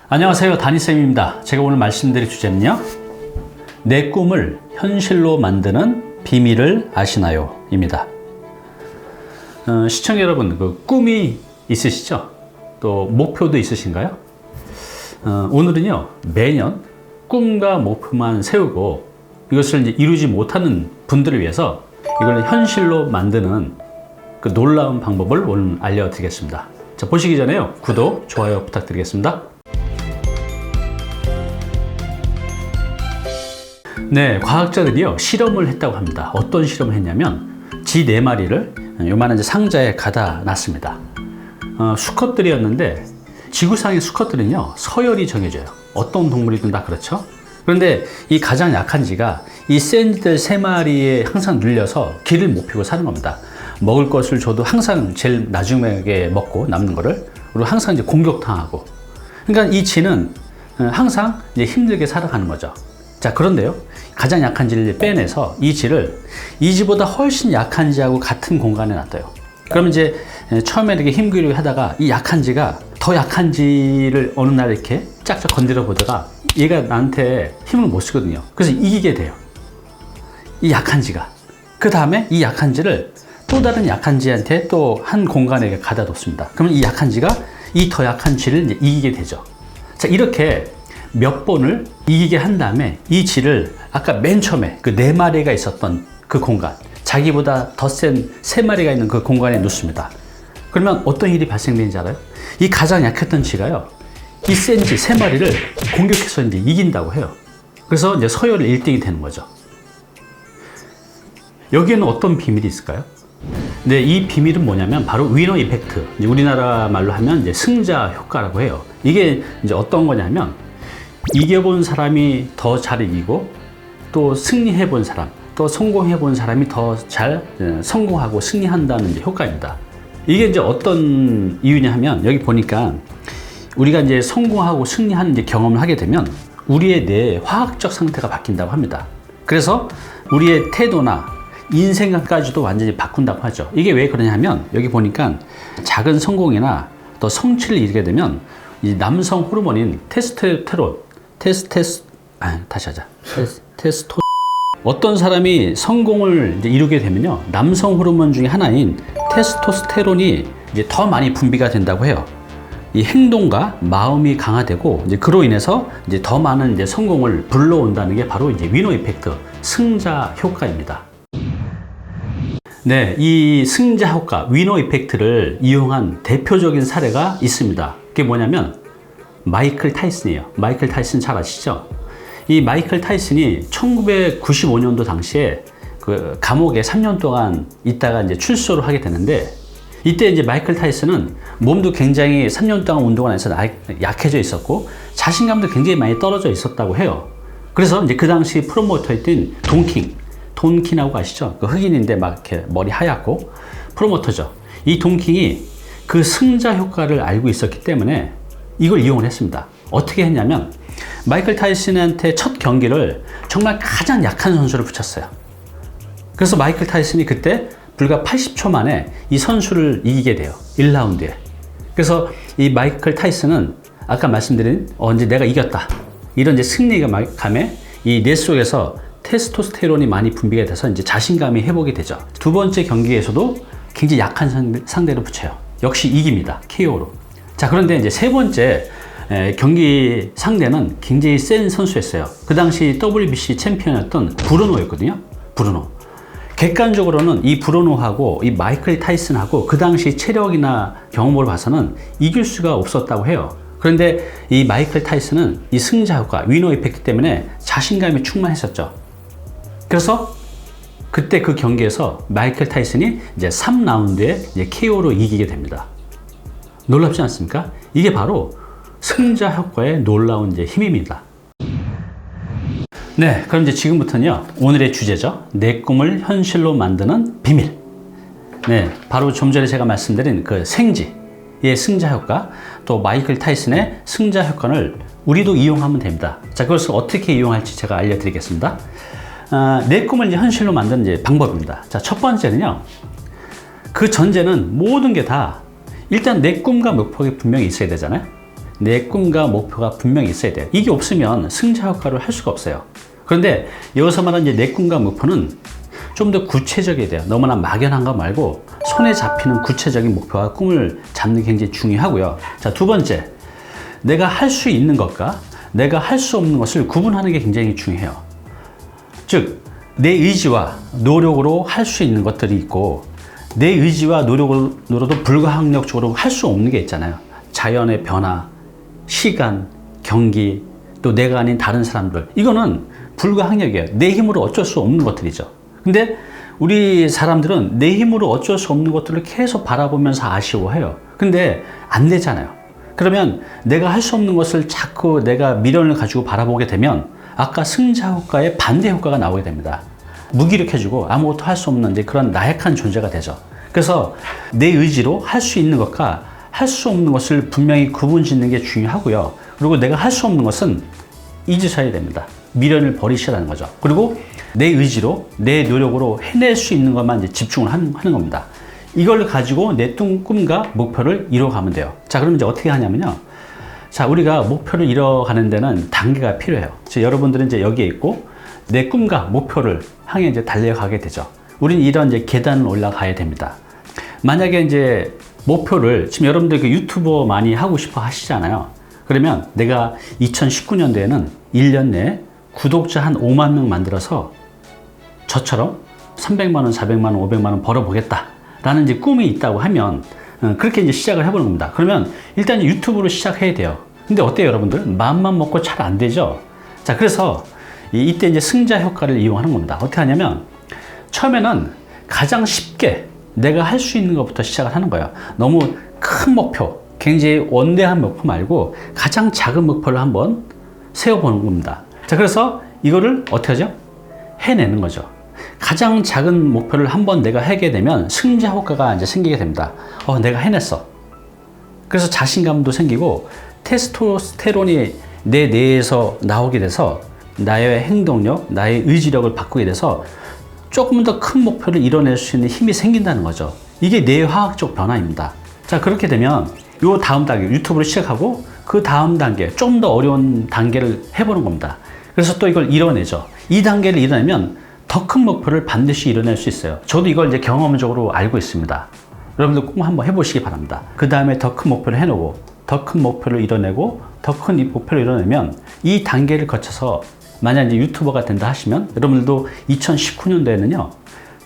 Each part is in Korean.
안녕하세요, 다니쌤입니다. 제가 오늘 말씀드릴 주제는요, 내 꿈을 현실로 만드는 비밀을 아시나요? 입니다. 시청자 여러분, 그 꿈이 있으시죠? 또 목표도 있으신가요? 오늘은요, 매년 꿈과 목표만 세우고 이것을 이제 이루지 못하는 분들을 위해서 이걸 현실로 만드는 그 놀라운 방법을 오늘 알려드리겠습니다. 자, 보시기 전에요, 구독, 좋아요 부탁드리겠습니다. 네, 과학자들이요, 실험을 했다고 합니다. 어떤 실험을 했냐면, 쥐 4마리를 요만한 상자에 가다 놨습니다. 수컷들이었는데, 지구상의 수컷들은요, 서열이 정해져요. 어떤 동물이든 다 그렇죠? 그런데 이 가장 약한 쥐가 이 센 쥐들 3마리에 항상 눌려서 길을 못 펴고 사는 겁니다. 먹을 것을 줘도 항상 제일 나중에 먹고 남는 거를, 그리고 항상 이제 공격당하고. 그러니까 이 쥐는 항상 이제 힘들게 살아가는 거죠. 자, 그런데요, 가장 약한 쥐를 빼내서 이 쥐를 이 쥐보다 훨씬 약한 쥐하고 같은 공간에 놔둬요. 그럼 이제 처음에 이렇게 힘기르기 하다가 이 약한 쥐가 더 약한 쥐를 어느 날 이렇게 짝짝 건드려 보다가 얘가 나한테 힘을 못 쓰거든요. 그래서 이기게 돼요, 이 약한 쥐가. 그 다음에 이 약한 쥐를 또 다른 약한 쥐한테 또 한 공간에 가다 뒀습니다. 그러면 이 약한 쥐가 이 더 약한 쥐를 이제 이기게 되죠. 자, 이렇게 몇 번을 이기게 한 다음에 이 쥐를 아까 맨 처음에 그 4마리가 있었던 그 공간, 자기보다 더 센 3마리가 있는 그 공간에 놓습니다. 그러면 어떤 일이 발생되는지 알아요? 이 가장 약했던 쥐가요, 이 센 쥐 3마리를 공격해서 이제 이긴다고 해요. 그래서 이제 서열 1등이 되는 거죠. 여기에는 어떤 비밀이 있을까요? 네, 이 비밀은 뭐냐면 바로 위너 이펙트. 이제 우리나라 말로 하면 이제 승자 효과라고 해요. 이게 이제 어떤 거냐면, 이겨본 사람이 더 잘 이기고, 또 승리해본 사람, 또 성공해본 사람이 더 잘 성공하고 승리한다는 이제 효과입니다. 이게 이제 어떤 이유냐 하면, 여기 보니까 우리가 이제 성공하고 승리하는 이제 경험을 하게 되면 우리의 뇌 화학적 상태가 바뀐다고 합니다. 그래서 우리의 태도나 인생관까지도 완전히 바꾼다고 하죠. 이게 왜 그러냐 하면, 여기 보니까 작은 성공이나 또 성취를 이루게 되면 이 남성 호르몬인 테스토스테론, 어떤 사람이 성공을 이제 이루게 되면요, 남성 호르몬 중에 하나인 테스토스테론이 이제 더 많이 분비가 된다고 해요. 이 행동과 마음이 강화되고, 이제 그로 인해서 이제 더 많은 이제 성공을 불러온다는 게 바로 이제 위너 이펙트, 승자 효과입니다. 네, 이 승자 효과, 위너 이펙트를 이용한 대표적인 사례가 있습니다. 그게 뭐냐면 마이클 타이슨이에요. 마이클 타이슨 잘 아시죠? 이 마이클 타이슨이 1995년도 당시에 그 감옥에 3년 동안 있다가 이제 출소를 하게 되는데, 이때 이제 마이클 타이슨은 몸도 굉장히 3년 동안 운동을 안 해서 약해져 있었고, 자신감도 굉장히 많이 떨어져 있었다고 해요. 그래서 이제 그 당시 프로모터였던 돈킹이라고 아시죠? 그 흑인인데 막 이렇게 머리 하얗고 프로모터죠. 이 돈킹이 그 승자 효과를 알고 있었기 때문에 이걸 이용을 했습니다. 어떻게 했냐면, 마이클 타이슨한테 첫 경기를 정말 가장 약한 선수를 붙였어요. 그래서 마이클 타이슨이 그때 불과 80초 만에 이 선수를 이기게 돼요, 1라운드에. 그래서 이 마이클 타이슨은 아까 말씀드린 이제 내가 이겼다, 이런 이제 승리감에 이 뇌 속에서 테스토스테론이 많이 분비가 돼서 이제 자신감이 회복이 되죠. 두 번째 경기에서도 굉장히 약한 상대를 붙여요. 역시 이깁니다, KO로. 자, 그런데 이제 세 번째 경기 상대는 굉장히 센 선수였어요. 그 당시 WBC 챔피언이었던 브루노였거든요. 브루노. 객관적으로는 이 브루노하고 이 마이클 타이슨하고 그 당시 체력이나 경험으로 봐서는 이길 수가 없었다고 해요. 그런데 이 마이클 타이슨은 이 승자 효과, 위너 이펙트 때문에 자신감이 충만했었죠. 그래서 그때 그 경기에서 마이클 타이슨이 이제 3라운드에 이제 KO로 이기게 됩니다. 놀랍지 않습니까? 이게 바로 승자 효과의 놀라운 이제 힘입니다. 네, 그럼 이제 지금부터는요, 오늘의 주제죠. 내 꿈을 현실로 만드는 비밀. 네, 바로 좀 전에 제가 말씀드린 그 생쥐의 승자 효과, 또 마이클 타이슨의 승자 효과를 우리도 이용하면 됩니다. 자, 그것을 어떻게 이용할지 제가 알려드리겠습니다. 내 꿈을 이제 현실로 만드는 이제 방법입니다. 자, 첫 번째는요, 그 전제는 모든 게 다 일단 내 꿈과 목표가 분명히 있어야 되잖아요. 내 꿈과 목표가 분명히 있어야 돼요. 이게 없으면 승자 효과를 할 수가 없어요. 그런데 여기서 말하는 이제 내 꿈과 목표는 좀 더 구체적이어야 돼요. 너무나 막연한 거 말고 손에 잡히는 구체적인 목표와 꿈을 잡는 게 굉장히 중요하고요. 자, 두 번째, 내가 할 수 있는 것과 내가 할 수 없는 것을 구분하는 게 굉장히 중요해요. 즉, 내 의지와 노력으로 할 수 있는 것들이 있고 내 의지와 노력으로도 불가항력적으로 할 수 없는 게 있잖아요. 자연의 변화, 시간, 경기, 또 내가 아닌 다른 사람들. 이거는 불가항력이에요. 내 힘으로 어쩔 수 없는 것들이죠. 근데 우리 사람들은 내 힘으로 어쩔 수 없는 것들을 계속 바라보면서 아쉬워해요. 근데 안 되잖아요. 그러면 내가 할 수 없는 것을 자꾸 내가 미련을 가지고 바라보게 되면 아까 승자 효과의 반대 효과가 나오게 됩니다. 무기력해지고 아무것도 할 수 없는 그런 나약한 존재가 되죠. 그래서 내 의지로 할 수 있는 것과 할 수 없는 것을 분명히 구분 짓는 게 중요하고요. 그리고 내가 할 수 없는 것은 잊으셔야 됩니다. 미련을 버리시라는 거죠. 그리고 내 의지로, 내 노력으로 해낼 수 있는 것만 이제 집중을 하는 겁니다. 이걸 가지고 내 꿈과 목표를 이뤄가면 돼요. 자, 그럼 이제 어떻게 하냐면요. 자, 우리가 목표를 이뤄가는 데는 단계가 필요해요. 여러분들은 이제 여기에 있고 내 꿈과 목표를 향해 이제 달려가게 되죠. 우린 이런 이제 계단을 올라가야 됩니다. 만약에 이제 목표를 지금 여러분들 그 유튜버 많이 하고 싶어 하시잖아요. 그러면 내가 2019년도에는 1년 내에 구독자 한 5만 명 만들어서 저처럼 300만 원, 400만 원, 500만 원 벌어보겠다 라는 이제 꿈이 있다고 하면 그렇게 이제 시작을 해보는 겁니다. 그러면 일단 유튜브로 시작해야 돼요. 근데 어때요, 여러분들? 마음만 먹고 잘 안 되죠? 자, 그래서 이때 이제 승자 효과를 이용하는 겁니다. 어떻게 하냐면 처음에는 가장 쉽게 내가 할 수 있는 것부터 시작을 하는 거예요. 너무 큰 목표, 굉장히 원대한 목표 말고 가장 작은 목표를 한번 세워보는 겁니다. 자, 그래서 이거를 어떻게 하죠? 해내는 거죠. 가장 작은 목표를 한번 내가 하게 되면 승자 효과가 이제 생기게 됩니다. 내가 해냈어. 그래서 자신감도 생기고 테스토스테론이 내 뇌에서 나오게 돼서 나의 행동력, 나의 의지력을 바꾸게 돼서 조금 더 큰 목표를 이뤄낼 수 있는 힘이 생긴다는 거죠. 이게 뇌화학적 변화입니다. 자, 그렇게 되면 요 다음 단계, 유튜브를 시작하고 그 다음 단계, 좀 더 어려운 단계를 해보는 겁니다. 그래서 또 이걸 이뤄내죠. 이 단계를 이뤄내면 더 큰 목표를 반드시 이뤄낼 수 있어요. 저도 이걸 이제 경험적으로 알고 있습니다. 여러분들 꼭 한번 해보시기 바랍니다. 그 다음에 더 큰 목표를 해놓고, 더 큰 목표를 이뤄내고, 더 큰 목표를 이뤄내면 이 단계를 거쳐서 만약 이제 유튜버가 된다 하시면 여러분들도 2019년도에는요,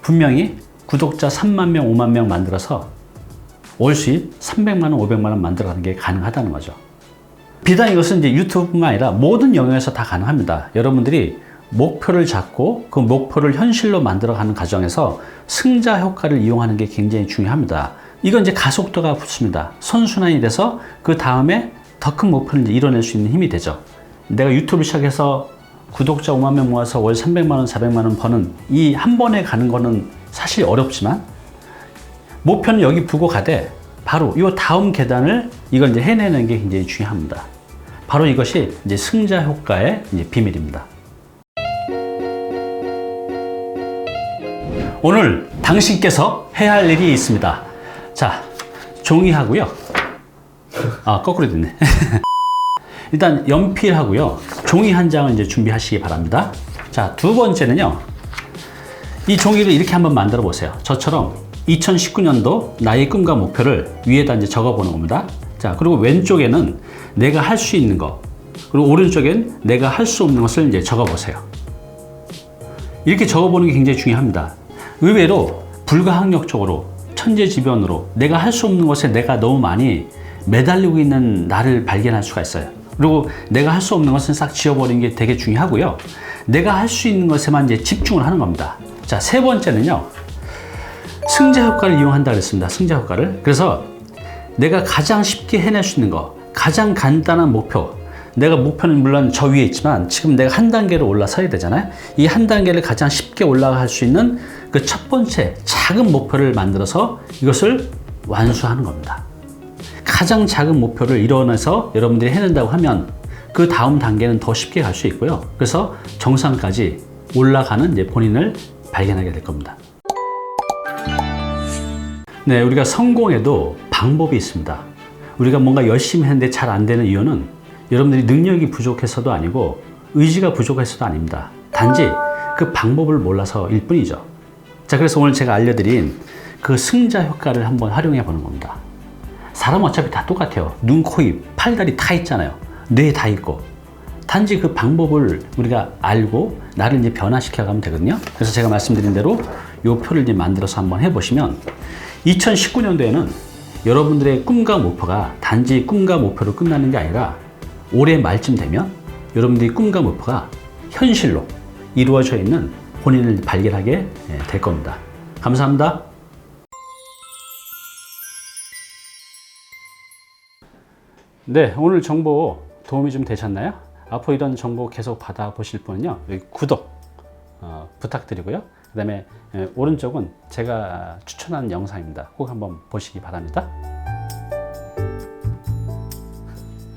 분명히 구독자 3만 명, 5만 명 만들어서 월 수입 300만 원, 500만 원 만들어가는 게 가능하다는 거죠. 비단 이것은 이제 유튜브뿐만 아니라 모든 영역에서 다 가능합니다. 여러분들이 목표를 잡고 그 목표를 현실로 만들어가는 과정에서 승자 효과를 이용하는 게 굉장히 중요합니다. 이건 이제 가속도가 붙습니다. 선순환이 돼서 그 다음에 더 큰 목표를 이제 이뤄낼 수 있는 힘이 되죠. 내가 유튜브 시작해서 구독자 5만 명 모아서 월 300만 원, 400만 원 버는 이 한 번에 가는 거는 사실 어렵지만 목표는 여기 두고 가되 바로 이 다음 계단을 이걸 이제 해내는 게 굉장히 중요합니다. 바로 이것이 이제 승자 효과의 이제 비밀입니다. 오늘 당신께서 해야 할 일이 있습니다. 자, 종이하고요. 거꾸로 됐네. 일단 연필하고요. 종이 한 장을 이제 준비하시기 바랍니다. 자, 두 번째는요. 이 종이를 이렇게 한번 만들어 보세요. 저처럼 2019년도 나의 꿈과 목표를 위에다 이제 적어 보는 겁니다. 자, 그리고 왼쪽에는 내가 할 수 있는 거, 그리고 오른쪽엔 내가 할 수 없는 것을 이제 적어 보세요. 이렇게 적어 보는 게 굉장히 중요합니다. 의외로 불가항력적으로 천재지변으로 내가 할 수 없는 것에 내가 너무 많이 매달리고 있는 나를 발견할 수가 있어요. 그리고 내가 할 수 없는 것은 싹 지워버리는 게 되게 중요하고요. 내가 할 수 있는 것에만 이제 집중을 하는 겁니다. 자, 세 번째는요. 승자 효과를 이용한다 그랬습니다. 승자 효과를. 그래서 내가 가장 쉽게 해낼 수 있는 거, 가장 간단한 목표. 내가 목표는 물론 저 위에 있지만 지금 내가 한 단계로 올라서야 되잖아요. 이 한 단계를 가장 쉽게 올라갈 수 있는 그 첫 번째 작은 목표를 만들어서 이것을 완수하는 겁니다. 가장 작은 목표를 이뤄내서 여러분들이 해낸다고 하면 그 다음 단계는 더 쉽게 갈 수 있고요. 그래서 정상까지 올라가는 이제 본인을 발견하게 될 겁니다. 네, 우리가 성공에도 방법이 있습니다. 우리가 뭔가 열심히 했는데 잘 안 되는 이유는 여러분들이 능력이 부족해서도 아니고 의지가 부족해서도 아닙니다. 단지 그 방법을 몰라서일 뿐이죠. 자, 그래서 오늘 제가 알려드린 그 승자 효과를 한번 활용해 보는 겁니다. 사람은 어차피 다 똑같아요. 눈, 코, 입, 팔, 다리 다 있잖아요. 뇌 다 있고. 단지 그 방법을 우리가 알고 나를 이제 변화시켜 가면 되거든요. 그래서 제가 말씀드린 대로 이 표를 이제 만들어서 한번 해보시면 2019년도에는 여러분들의 꿈과 목표가 단지 꿈과 목표로 끝나는 게 아니라 올해 말쯤 되면 여러분들의 꿈과 목표가 현실로 이루어져 있는 본인을 발견하게 될 겁니다. 감사합니다. 네, 오늘 정보 도움이 좀 되셨나요? 앞으로 이런 정보 계속 받아보실 분은요, 여기 구독 부탁드리고요. 그 다음에 오른쪽은 제가 추천하는 영상입니다. 꼭 한번 보시기 바랍니다.